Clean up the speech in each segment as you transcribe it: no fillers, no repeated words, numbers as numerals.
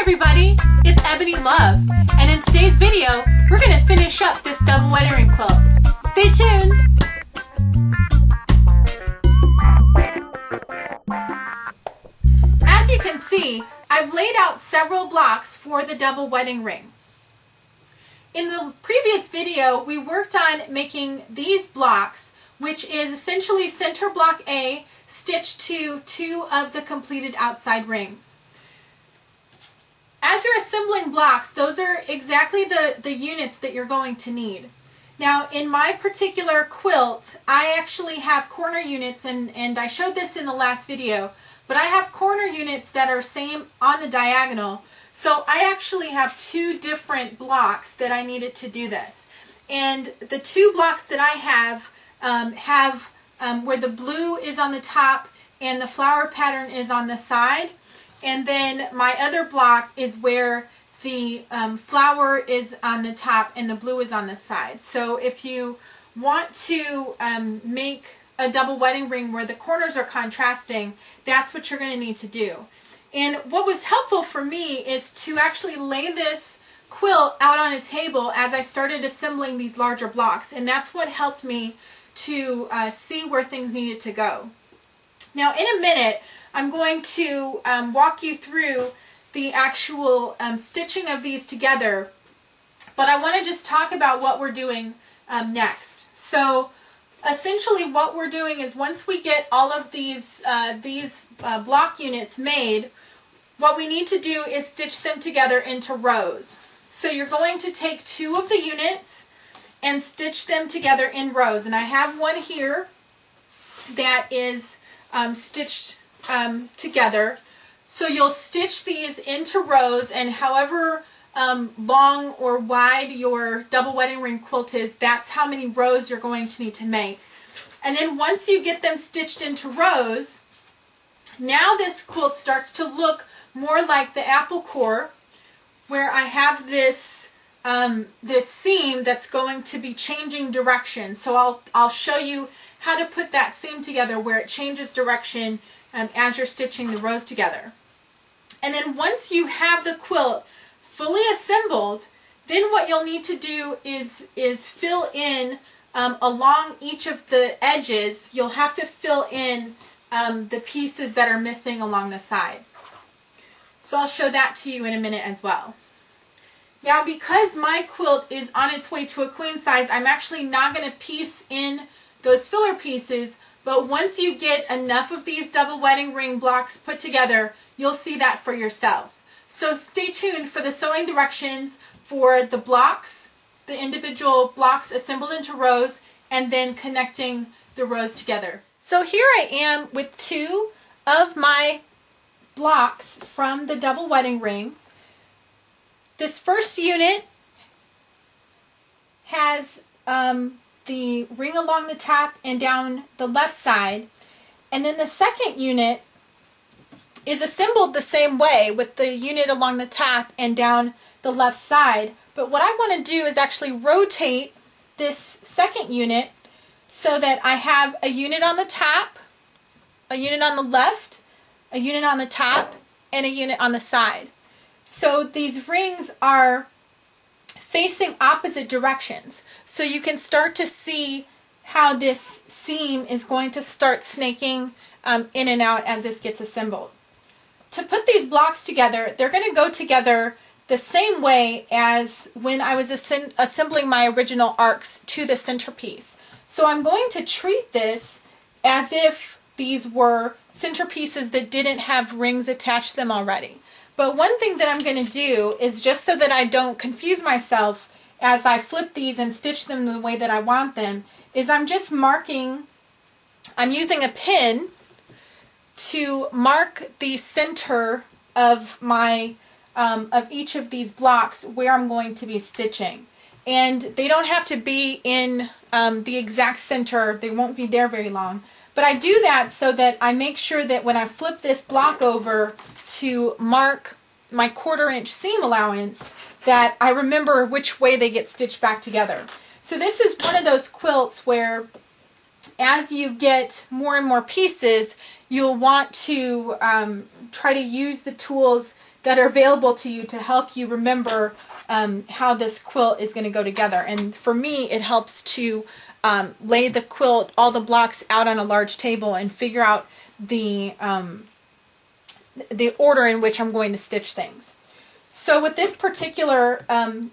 everybody, it's Ebony Love, and in today's video, we're going to finish up this double wedding ring quilt. Stay tuned! As you can see, I've laid out several blocks for the double wedding ring. In the previous video, we worked on making these blocks, which is essentially center block A stitched to two of the completed outside rings. As you're assembling blocks, those are exactly the units that you're going to need. Now, in my particular quilt, I actually have corner units, and I showed this in the last video, but I have corner units that are same on the diagonal. So I actually have two different blocks that I needed to do this. And the two blocks that I have where the blue is on the top and the flower pattern is on the side. And then my other block is where the flower is on the top and the blue is on the side. So if you want to make a double wedding ring where the corners are contrasting, that's what you're going to need to do. And what was helpful for me is to actually lay this quilt out on a table as I started assembling these larger blocks, and that's what helped me to see where things needed to go. Now in a minute I'm going to walk you through the actual stitching of these together, but I want to just talk about what we're doing next. So essentially what we're doing is once we get all of these block units made, what we need to do is stitch them together into rows. So you're going to take two of the units and stitch them together in rows, and I have one here that is stitched together. So you'll stitch these into rows, and however long or wide your double wedding ring quilt is, that's how many rows you're going to need to make. And then once you get them stitched into rows, now this quilt starts to look more like the apple core, where I have this this seam that's going to be changing direction. So I'll show you how to put that seam together where it changes direction as you're stitching the rows together. And then once you have the quilt fully assembled, then what you'll need to do is fill in along each of the edges. You'll have to fill in the pieces that are missing along the side. So I'll show that to you in a minute as well. Now, because my quilt is on its way to a queen size, I'm actually not going to piece in those filler pieces, but once you get enough of these double wedding ring blocks put together, you'll see that for yourself. So stay tuned for the sewing directions for the blocks, the individual blocks assembled into rows, and then connecting the rows together. So here I am with two of my blocks from the double wedding ring. This first unit has the ring along the top and down the left side, and then the second unit is assembled the same way with the unit along the top and down the left side. But what I want to do is actually rotate this second unit so that I have a unit on the top, a unit on the left, a unit on the top, and a unit on the side. So these rings are facing opposite directions. So you can start to see how this seam is going to start snaking in and out as this gets assembled. To put these blocks together, they're going to go together the same way as when I was assembling my original arcs to the centerpiece. So I'm going to treat this as if these were centerpieces that didn't have rings attached to them already. But one thing that I'm going to do is, just so that I don't confuse myself as I flip these and stitch them the way that I want them, is I'm just marking, I'm using a pin to mark the center of my of each of these blocks where I'm going to be stitching. And they don't have to be in the exact center, they won't be there very long. But I do that so that I make sure that when I flip this block over to mark my 1/4 inch seam allowance, that I remember which way they get stitched back together. So this is one of those quilts where as you get more and more pieces, you'll want to try to use the tools that are available to you to help you remember how this quilt is going to go together. And for me, it helps to lay the quilt, all the blocks out on a large table and figure out the order in which I'm going to stitch things. So with this particular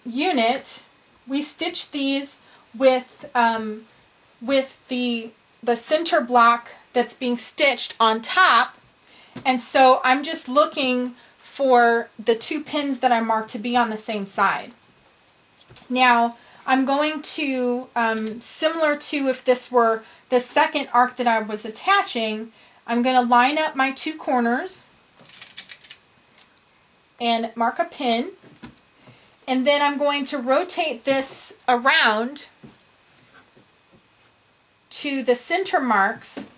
unit, we stitched these with the center block that's being stitched on top, and so I'm just looking for the 2 pins that I marked to be on the same side. Now I'm going to, similar to if this were the second arc that I was attaching, I'm going to line up my 2 corners and mark a pin, and then I'm going to rotate this around to the center marks,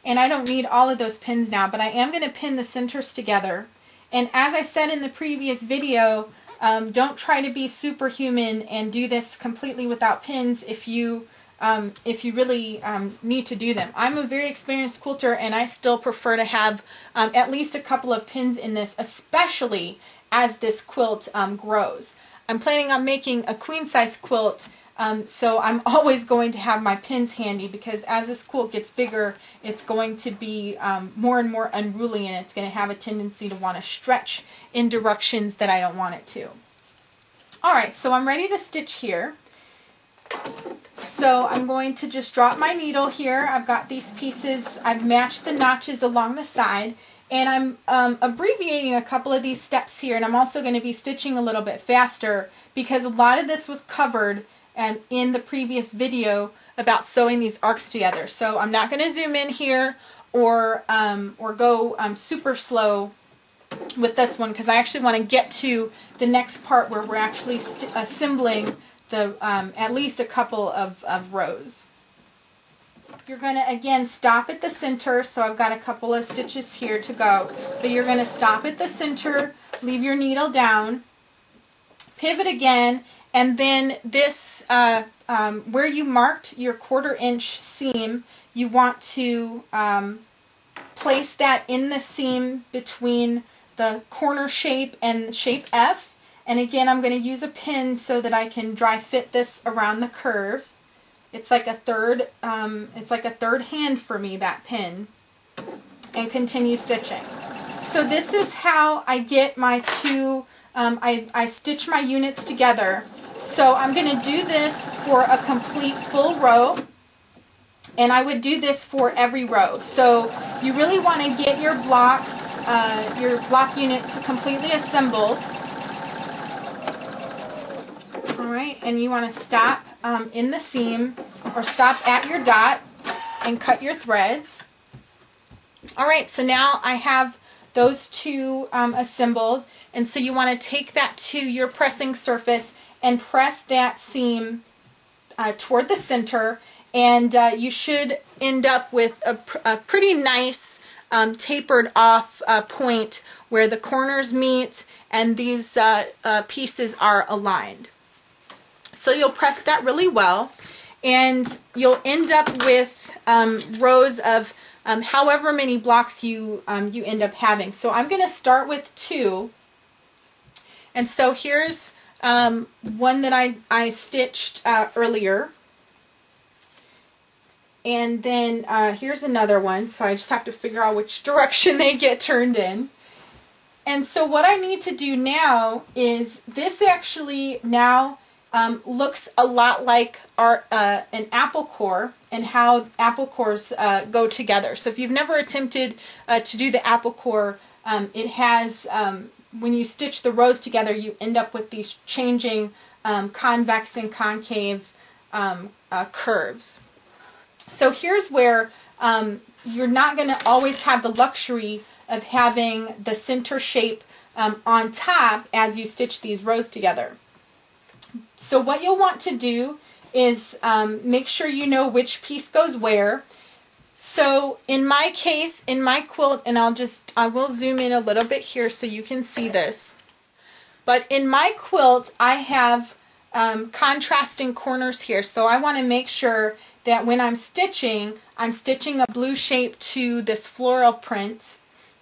and I don't need all of those pins now, but I am going to pin the centers together. And as I said in the previous video, don't try to be superhuman and do this completely without pins if you really need to do them. I'm a very experienced quilter, and I still prefer to have at least a couple of pins in this, especially as this quilt grows. I'm planning on making a queen size quilt, so I'm always going to have my pins handy, because as this quilt gets bigger, it's going to be more and more unruly, and it's going to have a tendency to want to stretch in directions that I don't want it to. Alright, so I'm ready to stitch here. So I'm going to just drop my needle here. I've got these pieces, I've matched the notches along the side, and I'm abbreviating a couple of these steps here, and I'm also going to be stitching a little bit faster because a lot of this was covered in the previous video about sewing these arcs together. So I'm not going to zoom in here or go super slow with this one, because I actually want to get to the next part where we're actually assembling the at least a couple of rows. You're going to again stop at the center, so I've got a couple of stitches here to go, but you're going to stop at the center, leave your needle down, pivot again, and then this where you marked your 1/4 inch seam, you want to place that in the seam between the corner shape and shape F. And again, I'm going to use a pin so that I can dry fit this around the curve. It's like a third hand for me, that pin, and continue stitching. So this is how I get my 2. I stitch my units together. So I'm going to do this for a complete full row, and I would do this for every row. So you really want to get your blocks, your block units completely assembled. Alright, and you want to stop in the seam, or stop at your dot and cut your threads. Alright, so now I have those 2 assembled, and so you want to take that to your pressing surface and press that seam toward the center, and you should end up with a pretty nice tapered off point where the corners meet and these pieces are aligned. So you'll press that really well, and you'll end up with rows of however many blocks you end up having. So I'm going to start with 2, and so here's one that I stitched earlier, and then here's another one, so I just have to figure out which direction they get turned in. And so what I need to do now is, this actually now looks a lot like an apple core, and how apple cores go together. So if you've never attempted to do the apple core, it has, when you stitch the rows together, you end up with these changing convex and concave curves. So here's where you're not going to always have the luxury of having the center shape on top as you stitch these rows together. So what you'll want to do is make sure you know which piece goes where. So in my case, in my quilt, and I will zoom in a little bit here so you can see this, but in my quilt I have contrasting corners here, so I want to make sure that when I'm stitching a blue shape to this floral print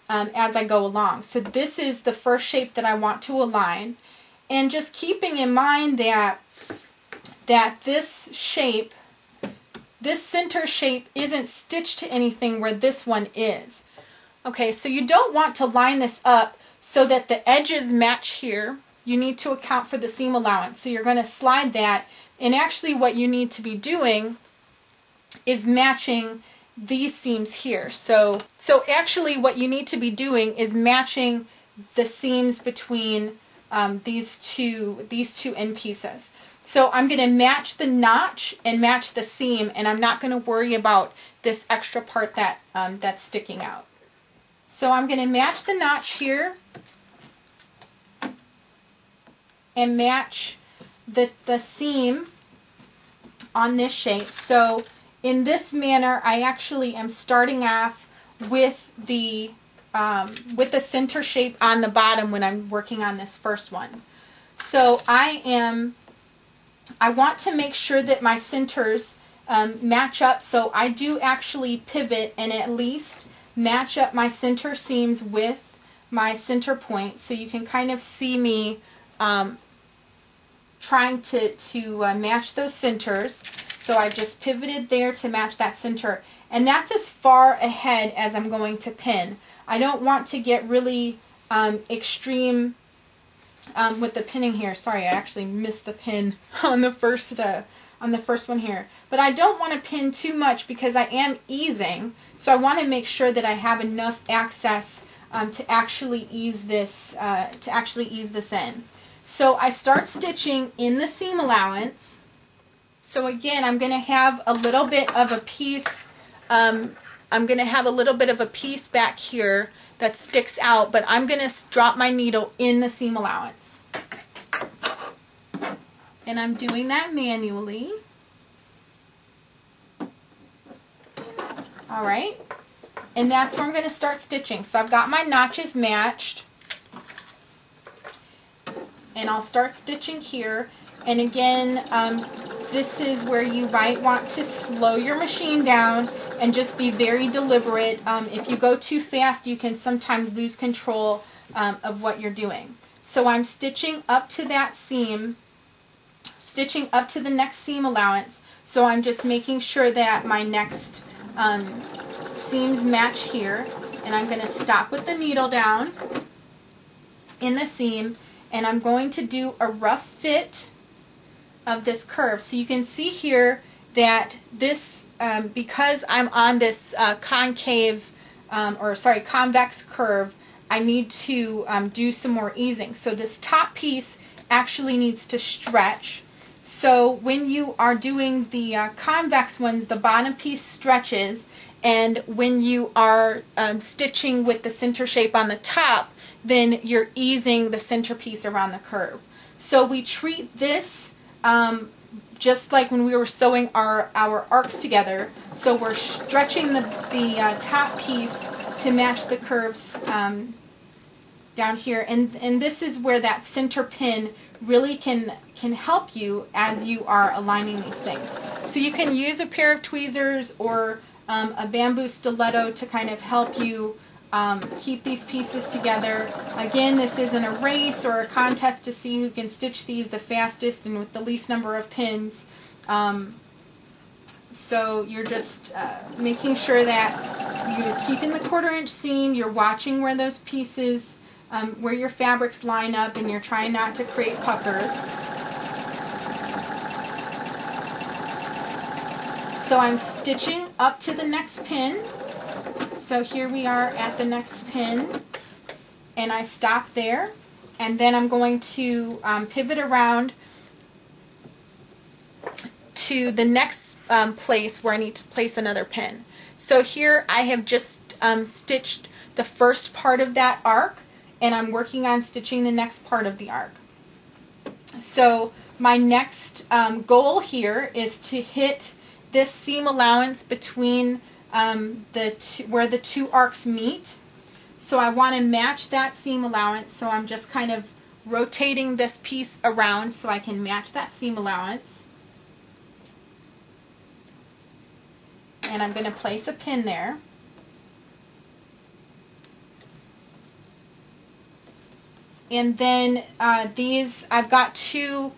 as I go along. So this is the first shape that I want to align, and just keeping in mind that this shape, this center shape, isn't stitched to anything where this one is. Okay, so you don't want to line this up so that the edges match here. You need to account for the seam allowance. So you're going to slide that, and actually what you need to be doing is matching these seams here. So actually what you need to be doing is matching the seams between these two end pieces. So I'm going to match the notch and match the seam, and I'm not going to worry about this extra part that that's sticking out. So I'm going to match the notch here and match the seam on this shape. So in this manner, I actually am starting off with the center shape on the bottom when I'm working on this first one. So I want to make sure that my centers match up, so I do actually pivot and at least match up my center seams with my center point. So you can kind of see me trying to match those centers. So I've just pivoted there to match that center, and that's as far ahead as I'm going to pin. I don't want to get really extreme with the pinning here. Sorry, I actually missed the pin on the first one here. But I don't want to pin too much because I am easing, so I want to make sure that I have enough access to actually ease this in. So I start stitching in the seam allowance. So again, I'm going to have a little bit of a piece. I'm going to have a little bit of a piece back here that sticks out, but I'm going to drop my needle in the seam allowance. And I'm doing that manually. Alright, and that's where I'm going to start stitching. So I've got my notches matched, and I'll start stitching here. And again, this is where you might want to slow your machine down and just be very deliberate. If you go too fast, you can sometimes lose control of what you're doing. So I'm stitching up to that seam, stitching up to the next seam allowance. So I'm just making sure that my next seams match here, and I'm going to stop with the needle down in the seam, and I'm going to do a rough fit of this curve. So you can see here that this, because I'm on this convex curve, I need to do some more easing. So this top piece actually needs to stretch. So when you are doing the convex ones, the bottom piece stretches, and when you are stitching with the center shape on the top, then you're easing the center piece around the curve. So we treat this just like when we were sewing our arcs together. So we're stretching the top piece to match the curves down here, and this is where that center pin really can help you as you are aligning these things. So you can use a pair of tweezers or a bamboo stiletto to kind of help you keep these pieces together. Again, this isn't a race or a contest to see who can stitch these the fastest and with the least number of pins. So you're just making sure that you're keeping the 1/4 inch seam, you're watching where those pieces, where your fabrics line up, and you're trying not to create puckers. So I'm stitching up to the next pin. So here we are at the next pin, and I stop there, and then I'm going to pivot around to the next place where I need to place another pin. So here I have just stitched the first part of that arc, and I'm working on stitching the next part of the arc. So my next goal here is to hit this seam allowance between where the two arcs meet. So I want to match that seam allowance, so I'm just kind of rotating this piece around so I can match that seam allowance. and I'm going to place a pin there. And then these, I've got two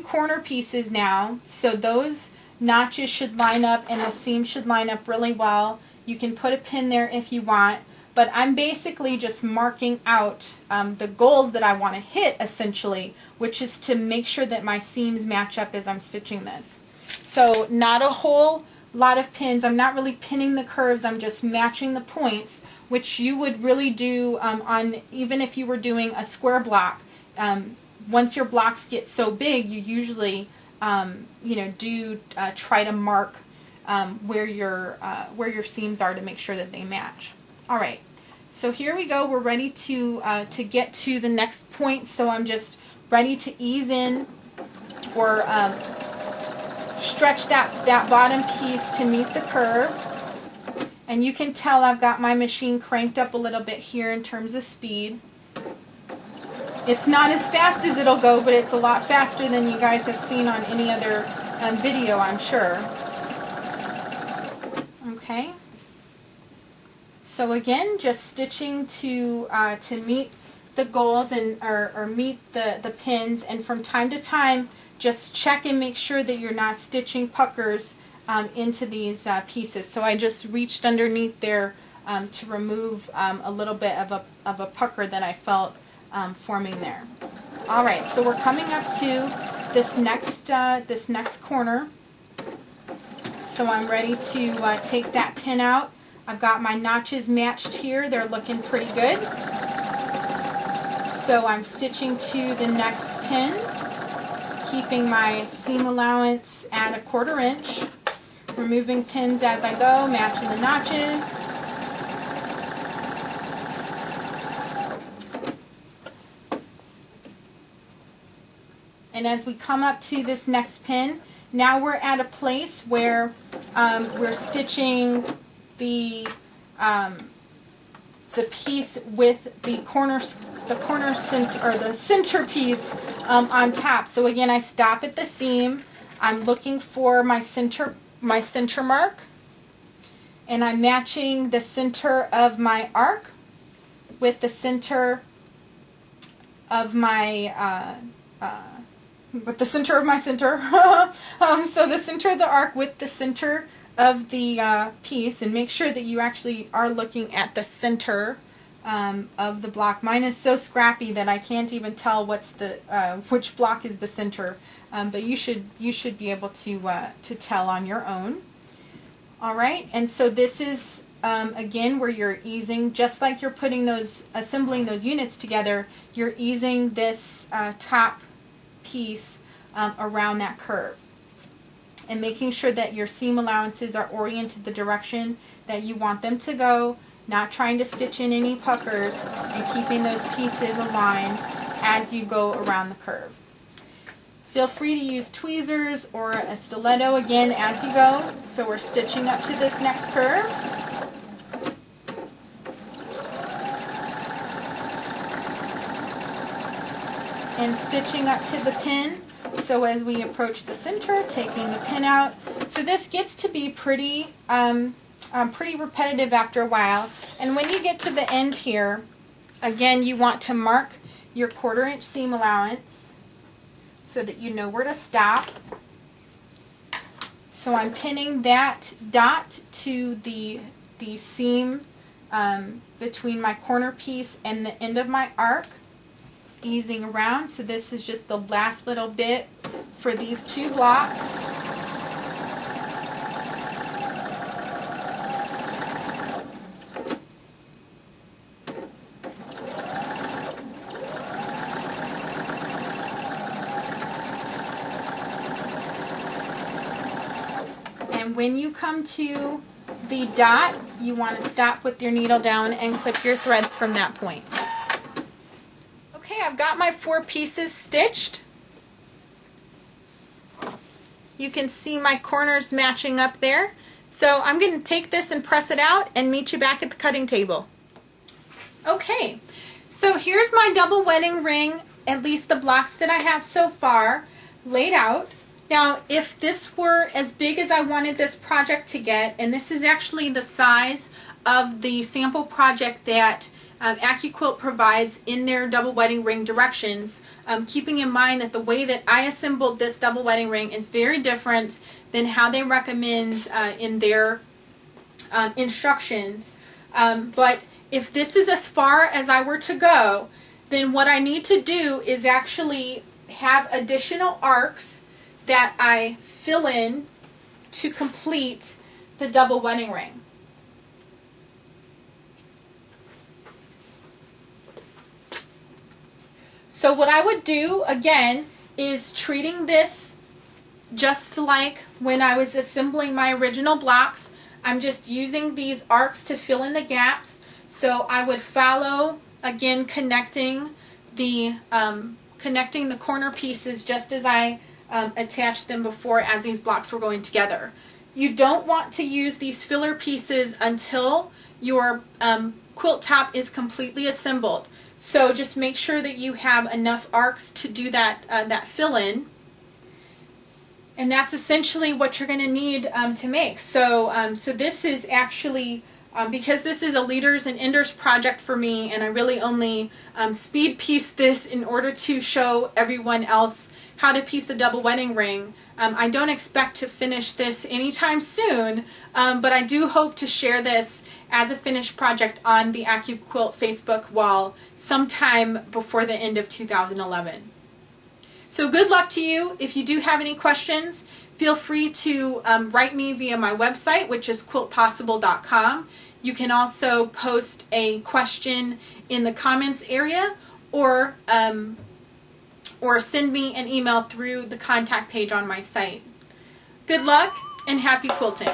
corner pieces now, so those notches should line up and the seam should line up really well. You can put a pin there if you want, but I'm basically just marking out the goals that I want to hit, essentially, which is to make sure that my seams match up as I'm stitching this. So not a whole lot of pins. I'm not really pinning the curves, I'm just matching the points, which you would really do on, even if you were doing a square block. Once your blocks get so big, you usually do try to mark where your seams are to make sure that they match. All right, so here we go. We're ready to get to the next point. So I'm just ready to ease in or stretch that bottom piece to meet the curve. And you can tell I've got my machine cranked up a little bit here in terms of speed. It's not as fast as it'll go, but it's a lot faster than you guys have seen on any other video, I'm sure. Okay. So again, just stitching to meet the goals and or meet the pins, and from time to time, just check and make sure that you're not stitching puckers into these pieces. So I just reached underneath there to remove a little bit of a pucker that I felt forming there. All right, so we're coming up to this next corner. So I'm ready to take that pin out. I've got my notches matched here. They're looking pretty good. So I'm stitching to the next pin, keeping my seam allowance at 1/4 inch, removing pins as I go, matching the notches. And as we come up to this next pin, now we're at a place where we're stitching the piece with the corner center, or the center piece on top. So again, I stop at the seam. I'm looking for my center mark, and I'm matching the center of my arc with the center of my center. So the center of the arc with the center of the piece, and make sure that you actually are looking at the center of the block. Mine is so scrappy that I can't even tell what's the which block is the center, but you should be able to tell on your own. All right, and so this is again where you're easing, just like you're putting assembling those units together. You're easing this top piece around that curve, and making sure that your seam allowances are oriented the direction that you want them to go, not trying to stitch in any puckers, and keeping those pieces aligned as you go around the curve. Feel free to use tweezers or a stiletto again as you go. So we're stitching up to this next curve. And stitching up to the pin. So as we approach the center, taking the pin out. So this gets to be pretty repetitive after a while. And when you get to the end here, again, you want to mark your 1/4 inch seam allowance so that you know where to stop. So I'm pinning that dot to the seam between my corner piece and the end of my arc, easing around. So this is just the last little bit for these 2 blocks. And when you come to the dot, you want to stop with your needle down and clip your threads from that point. Okay, I've got my 4 pieces stitched. You can see my corners matching up there. So I'm going to take this and press it out and meet you back at the cutting table. Okay, so here's my double wedding ring, at least the blocks that I have so far, laid out. Now, if this were as big as I wanted this project to get, and this is actually the size of the sample project that AccuQuilt provides in their double wedding ring directions, keeping in mind that the way that I assembled this double wedding ring is very different than how they recommend in their instructions. But if this is as far as I were to go, then what I need to do is actually have additional arcs that I fill in to complete the double wedding ring. So what I would do, again, is treating this just like when I was assembling my original blocks. I'm just using these arcs to fill in the gaps. So I would follow, again, connecting the corner pieces just as I attached them before as these blocks were going together. You don't want to use these filler pieces until your quilt top is completely assembled. So just make sure that you have enough arcs to do that fill in. And that's essentially what you're going to need to make. So this is actually, because this is a leaders and enders project for me, and I really only speed piece this in order to show everyone else how to piece the double wedding ring. I don't expect to finish this anytime soon, but I do hope to share this as a finished project on the AccuQuilt Facebook wall sometime before the end of 2011. So good luck to you. If you do have any questions, feel free to write me via my website, which is quiltpossible.com. You can also post a question in the comments area, or send me an email through the contact page on my site. Good luck and happy quilting!